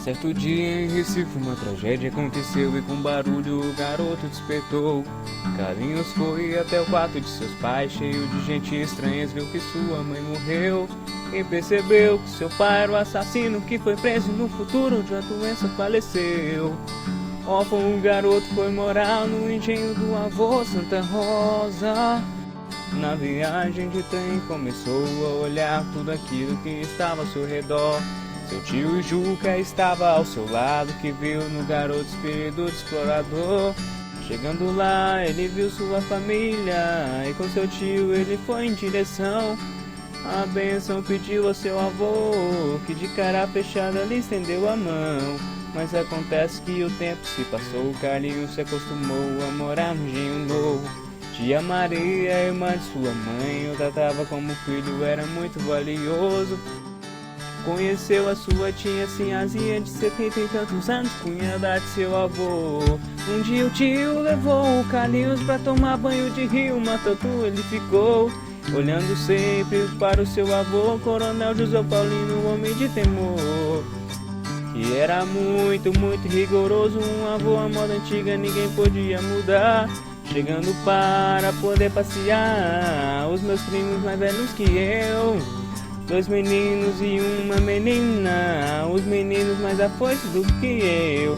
Certo dia em Recife uma tragédia aconteceu e com barulho o garoto despertou. Carlinhos foi até o quarto de seus pais, cheio de gente estranha, viu que sua mãe morreu. E percebeu que seu pai era o assassino que foi preso e no futuro de uma doença faleceu. Órfão, o garoto foi morar no engenho do avô Santa Rosa. Na viagem de trem começou a olhar tudo aquilo que estava ao seu redor. Seu tio Juca estava ao seu lado, que viu no garoto espírito de explorador. Chegando lá, ele viu sua família e com seu tio ele foi em direção. A bênção pediu ao seu avô, que de cara fechada lhe estendeu a mão. Mas acontece que o tempo se passou, Carlinhos se acostumou a morar no engenho novo. Tia Maria, irmã de sua mãe, o tratava como filho, era muito valioso. Conheceu a sua tia Sinhazinha de 70 e tantos anos, cunhada de seu avô. Um dia o tio levou o Carlinhos pra tomar banho de rio, mas tanto ele ficou, olhando sempre para o seu avô, Coronel José Paulino, homem de temor. Que era muito rigoroso, um avô à moda antiga, ninguém podia mudar. Chegando para poder passear, os meus primos mais velhos que eu, 2 meninos e uma menina, os meninos mais afoitos do que eu.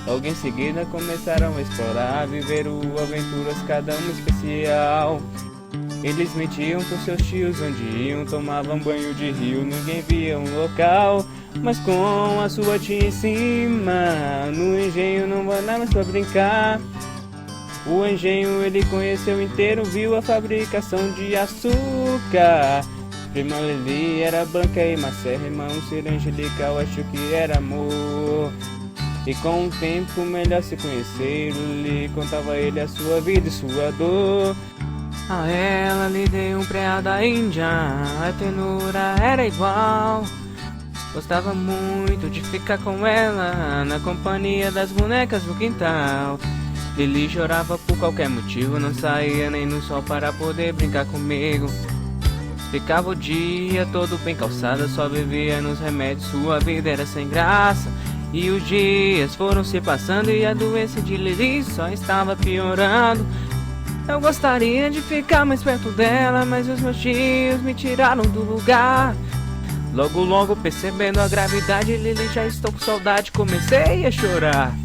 Logo em seguida começaram a explorar, viveram aventuras, cada uma especial. Eles mentiam com seus tios onde iam, tomavam banho de rio, ninguém via um local. Mas com a sua tia em cima, no engenho não vai nada mais pra brincar. O engenho ele conheceu inteiro, viu a fabricação de açúcar. Prima Lili era branca e macérrima, um ser angelical, acho que era amor. E com o tempo melhor se conheceram, lhe contava ele a sua vida e sua dor. A ela lhe deu um preá da Índia, a ternura era igual. Gostava muito de ficar com ela, na companhia das bonecas no quintal. Lili chorava por qualquer motivo, não saía nem no sol para poder brincar comigo. Ficava o dia todo bem calçada, só vivia nos remédios, sua vida era sem graça. E os dias foram se passando e a doença de Lili só estava piorando. Eu gostaria de ficar mais perto dela, mas os meus tios me tiraram do lugar. Logo percebendo a gravidade, Lili, já estou com saudade, comecei a chorar.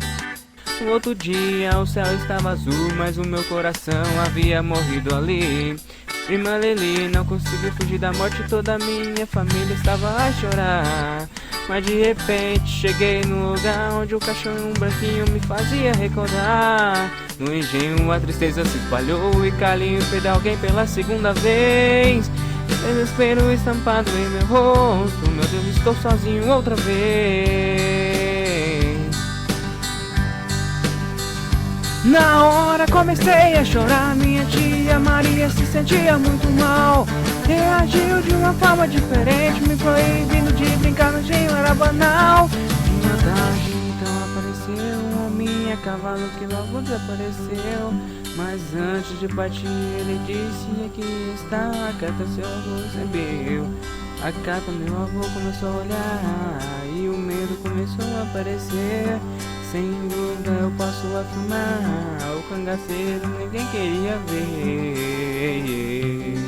No outro dia o céu estava azul, mas o meu coração havia morrido ali. Prima Lili não conseguiu fugir da morte, toda a minha família estava a chorar. Mas de repente cheguei no lugar onde o cachorro branquinho me fazia recordar. No engenho a tristeza se espalhou e Carlinhos perdeu alguém pela segunda vez. Desespero estampado em meu rosto, meu Deus, estou sozinho outra vez. Na hora comecei a chorar, minha tia Maria se sentia muito mal. Reagiu de uma forma diferente, me proibindo de brincar no engenho, era banal. Uma tarde então apareceu um homem a cavalo que logo desapareceu. Mas antes de partir ele disse: aqui está a carta, seu avô recebeu. A carta meu avô começou a olhar e o medo começou a aparecer. Sem dúvida eu posso afirmar, o cangaceiro ninguém queria ver.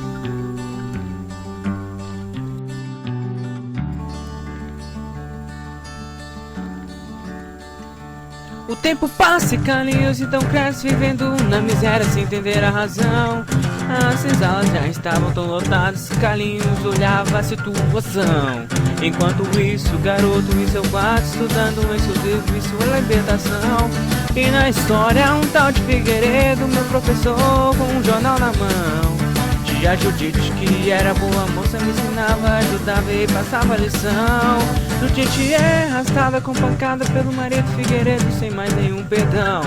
O tempo passa e Carlinhos então cresce, vivendo na miséria sem entender a razão. As senzalas já estavam tão lotadas, Carlinhos olhava a situação. Enquanto isso, o garoto em seu quarto, estudando em seus livros e sua libertação. E na história um tal de Figueiredo, meu professor, com um jornal na mão. Tia Judite, que era boa moça, me ensinava, ajudava e passava a lição. Judite é arrastada com pancada pelo marido Figueiredo, sem mais nenhum perdão.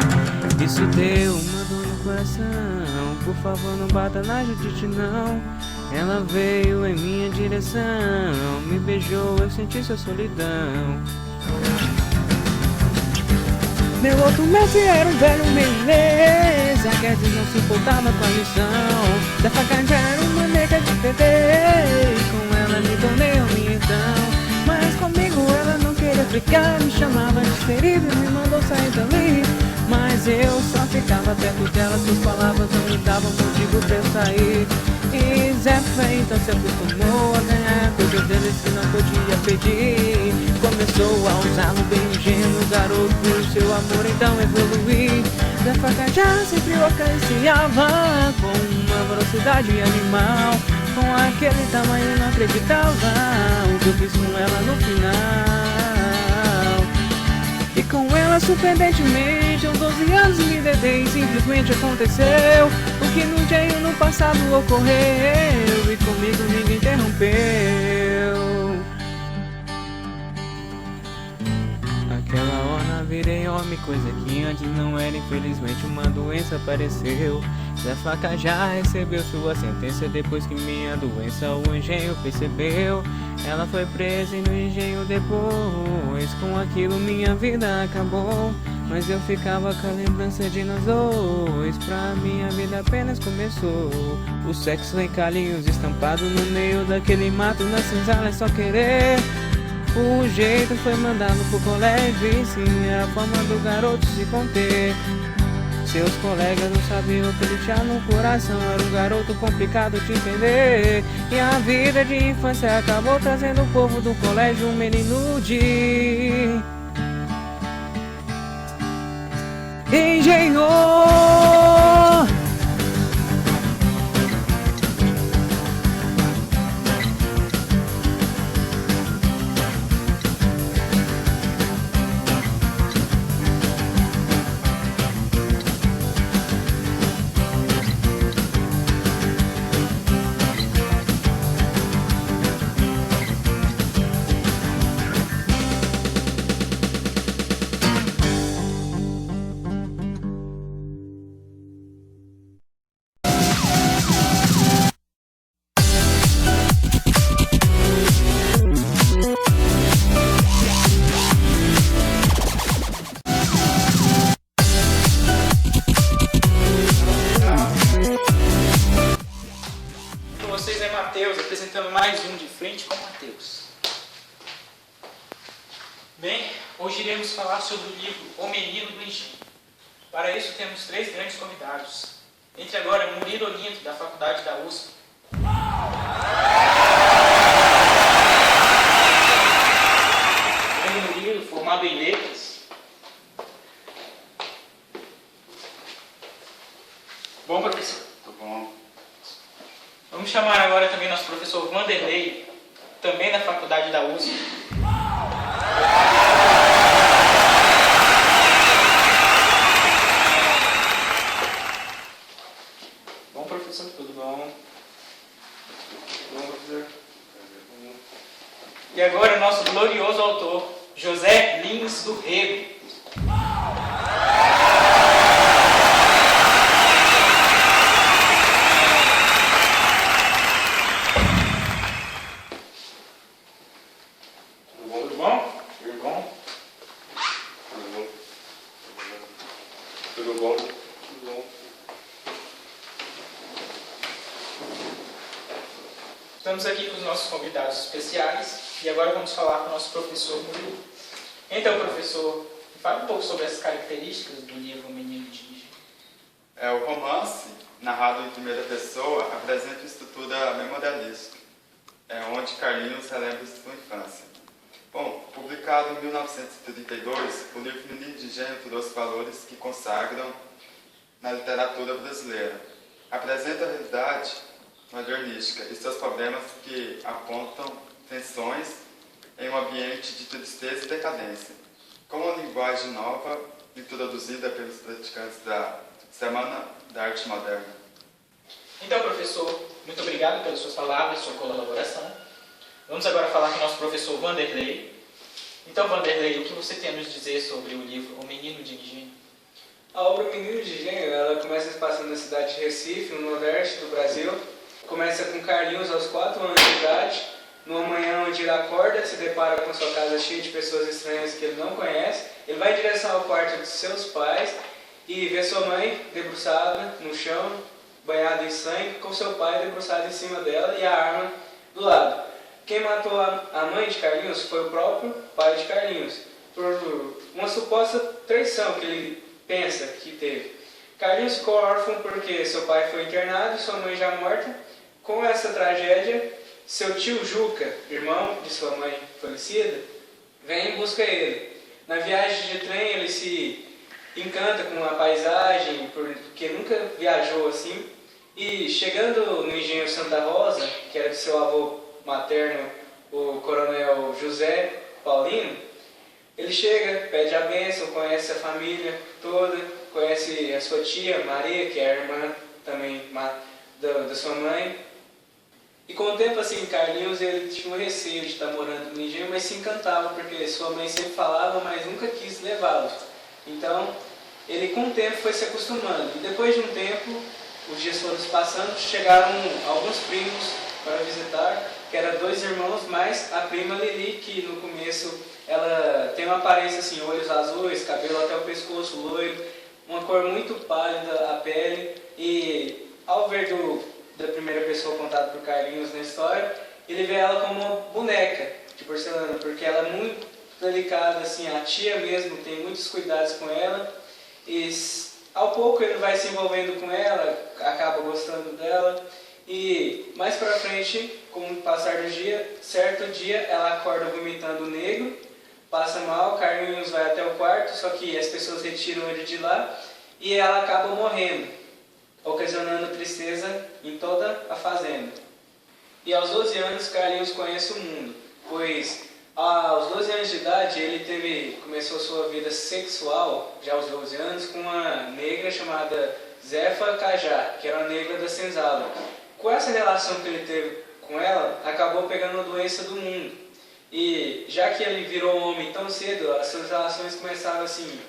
Isso deu uma dor no coração, por favor não bata na Judite não. Ela veio em minha direção, me beijou, eu senti sua solidão. Meu outro mestre era um velho beleza, quer dizer, não se importava com a lição. Da faca já era uma nega de bebê, e com ela me tornei homem então. Mas comigo ela não queria suplicar, me chamava de querido e me mandou sair dali. Mas eu só ficava perto dela, suas palavras não me davam motivo pra eu sair. E Zefa então se acostumou a ganhar coisas deles que não podia pedir. Começou a usá-lo bem ingênuo, garoto, por seu amor então evoluir. Zefa já sempre o acariciava com uma velocidade animal. Com aquele tamanho não acreditava o que eu fiz com ela no final. E com ela surpreendentemente, aos 12 anos me dedei, simplesmente aconteceu o que no dia e no passado ocorreu, e comigo ninguém interrompeu. Aquela hora virei homem, coisa que antes não era, infelizmente uma doença apareceu. Zefa já recebeu sua sentença depois que minha doença o engenho percebeu. Ela foi presa e no engenho depois, com aquilo minha vida acabou. Mas eu ficava com a lembrança de nós dois, pra minha vida apenas começou. O sexo em calinhos estampado no meio daquele mato, na senzala é só querer. O jeito foi mandado pro colégio e sim a forma do garoto se conter. Seus colegas não sabiam o que ele tinha no coração, era um garoto complicado de entender. E a vida de infância acabou trazendo o povo do colégio um menino de engenho. Vocês é Matheus, apresentando mais um de Frente com Matheus. Bem, hoje iremos falar sobre o livro O Menino do Engenho. Para isso temos 3 grandes convidados. Entre agora Murilo Olinto, da Faculdade da USP. Grande Murilo, formado em Letras. Bom, professor? Muito bom. Vamos chamar agora também nosso professor Vanderlei, também da Faculdade da USP. Bom, professor, tudo bom? Bom, professor? E agora o nosso glorioso autor, José Lins do Rego. Tudo bom? Tudo bom? Tudo bom? Tudo bom. Estamos aqui com os nossos convidados especiais e agora vamos falar com o nosso professor Murilo. Então, professor, fale um pouco sobre as características do livro O Menino de Engenho. O romance, narrado em primeira pessoa, apresenta uma estrutura bem modernista, onde Carlinhos relembra sua infância. Bom, publicado em 1932, o livro Menino de Engenho trouxe valores que consagram na literatura brasileira. Apresenta a realidade modernística e seus problemas que apontam tensões em um ambiente de tristeza e decadência. Com uma linguagem nova, introduzida pelos praticantes da Semana da Arte Moderna. Então, professor, muito obrigado pelas suas palavras e sua colaboração. Vamos agora falar com o nosso professor Vanderlei. Então, Vanderlei, o que você tem a nos dizer sobre o livro O Menino de Engenho? A obra Menino de Engenho, ela começa se passando na cidade de Recife, no nordeste do Brasil. Começa com Carlinhos aos 4 anos de idade, numa manhã onde ele acorda, se depara com sua casa cheia de pessoas estranhas que ele não conhece. Ele vai em direção ao quarto de seus pais e vê sua mãe debruçada no chão, banhada em sangue, com seu pai debruçado em cima dela e a arma do lado. Quem matou a mãe de Carlinhos foi o próprio pai de Carlinhos, por uma suposta traição que ele pensa que teve. Carlinhos ficou órfão porque seu pai foi internado e sua mãe já morta. Com essa tragédia, seu tio Juca, irmão de sua mãe falecida, vem em busca dele. Na viagem de trem ele se encanta com a paisagem, porque nunca viajou assim. E chegando no engenho Santa Rosa, que era de seu avô materno, o coronel José Paulino, ele chega, pede a bênção, conhece a família toda, conhece a sua tia Maria, que é a irmã também da sua mãe. E com o tempo, assim, Carlinhos, ele tinha um receio de estar morando no engenho, mas se encantava, porque sua mãe sempre falava, mas nunca quis levá-lo. Então, ele com o tempo foi se acostumando. E depois de um tempo, os dias foram se passando, chegaram alguns primos para visitar, que eram 2 irmãos, mais a prima Lili, que no começo ela tem uma aparência assim, olhos azuis, cabelo até o pescoço loiro, uma cor muito pálida a pele, e ao ver da primeira pessoa contada por Carlinhos na história, ele vê ela como uma boneca de porcelana, porque ela é muito delicada, assim, a tia mesmo tem muitos cuidados com ela, e ao pouco ele vai se envolvendo com ela, acaba gostando dela, e mais pra frente, com o passar do dia, certo dia ela acorda vomitando negro, passa mal, Carlinhos vai até o quarto, só que as pessoas retiram ele de lá, e ela acaba morrendo, ocasionando tristeza em toda a fazenda. E aos 12 anos, Carlinhos conhece o mundo, pois aos 12 anos de idade ele começou sua vida sexual, já aos 12 anos, com uma negra chamada Zefa Cajá, que era uma negra da senzala. Com essa relação que ele teve com ela, acabou pegando a doença do mundo. E já que ele virou homem tão cedo, as suas relações começaram assim,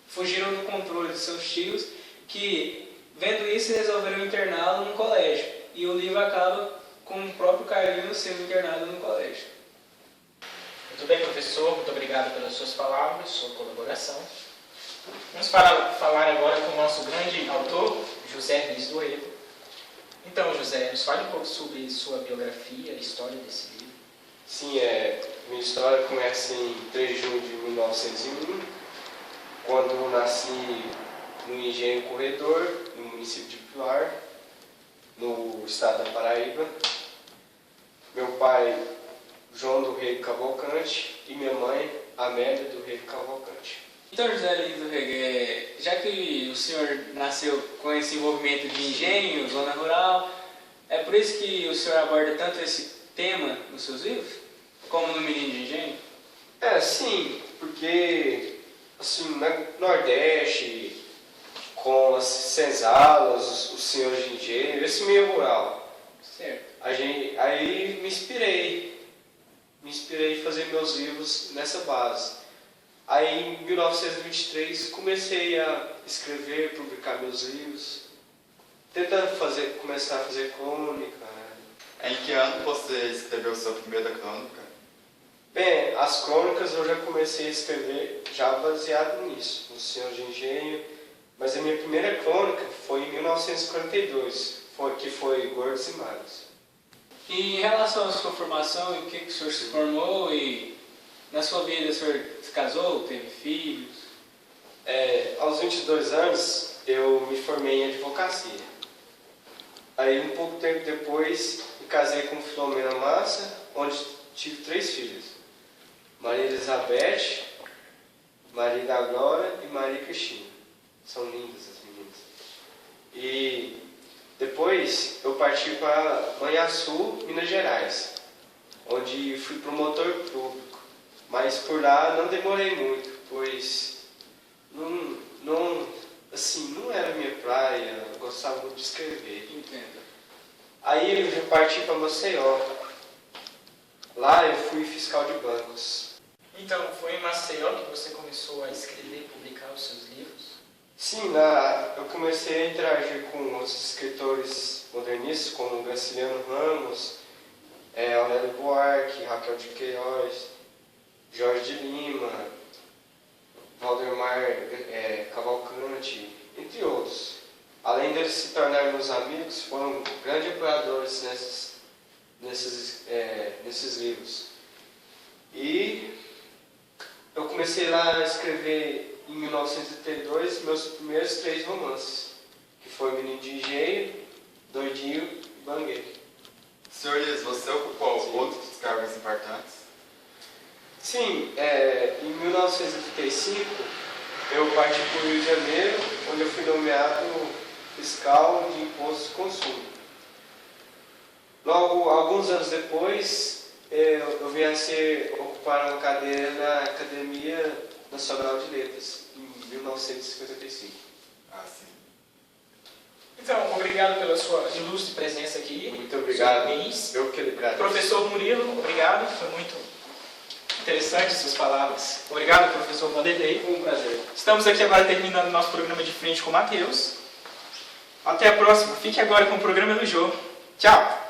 fugiram do controle dos seus tios, que vendo isso resolveram interná-lo num colégio. E o livro acaba com o próprio Carlinhos sendo internado no colégio. Muito bem, professor. Muito obrigado pelas suas palavras, sua colaboração. Vamos falar agora com o nosso grande autor, José Luiz Doedo. Então, José, nos fale um pouco sobre sua biografia, a história desse livro. Sim, minha história começa em 3 de junho de 1901, quando eu nasci no Engenho Corredor, no município de Pilar, no estado da Paraíba. Meu pai, João do Rego Cavalcante, e minha mãe, Amélia do Rego Cavalcante. Então, José Luiz do Rego, já que o senhor nasceu com esse envolvimento de engenho, zona rural, é por isso que o senhor aborda tanto esse tema nos seus livros, como no Menino de Engenho? Sim, porque assim, no Nordeste, com as senzalas, os senhores de engenho, esse meio rural. Certo. Aí me inspirei em fazer meus livros nessa base. Aí em 1923 comecei a escrever, publicar meus livros, tentando começar a fazer crônica. Em que ano você escreveu sua primeira crônica? Bem, as crônicas eu já comecei a escrever já baseado nisso, no Senhor de Engenho, mas a minha primeira crônica foi em 1942, que foi Gordos e Magros. E em relação à sua formação, em que o senhor se formou e na sua vida o senhor se casou, teve filhos? Aos 22 anos eu me formei em advocacia. Aí um pouco tempo depois me casei com Filomena Massa, onde tive 3 filhos. Maria Elizabeth, Maria da Glória e Maria Cristina. São lindas as meninas. E depois eu parti para Manhaçu, Minas Gerais, onde fui promotor público. Mas por lá não demorei muito, pois não era minha praia, eu gostava muito de escrever. Entendo. Aí eu já parti para Maceió. Lá eu fui fiscal de bancos. Então, foi em Maceió que você começou a escrever e publicar os seus livros? Sim, lá eu comecei a interagir com outros escritores modernistas, como Graciliano Ramos, Aurélio Buarque, Raquel de Queiroz, Jorge de Lima, Valdemar Cavalcante, entre outros. Além deles se tornarem meus amigos, foram grandes apoiadores nesses livros. E eu comecei lá a escrever em 1932 meus primeiros 3 romances, que foi Menino de Engenho, Doidinho e Banguei. Senhor Elias, você ocupou outros cargos importantes? Sim, em 1935 eu parti para o Rio de Janeiro, onde eu fui nomeado fiscal de imposto de consumo. Logo, alguns anos depois, eu vim a ocupar uma cadeira na Academia Nacional de Letras, em 1955. Ah, sim. Então, obrigado pela sua ilustre presença aqui. Muito obrigado. Parabéns. Eu que lhe agradeço. Professor Murilo, obrigado. Foi muito interessante suas palavras. Obrigado, professor Vanderlei. Foi um prazer. Estamos aqui agora terminando nosso programa de frente com o Matheus. Até a próxima. Fique agora com o programa do Jô. Tchau!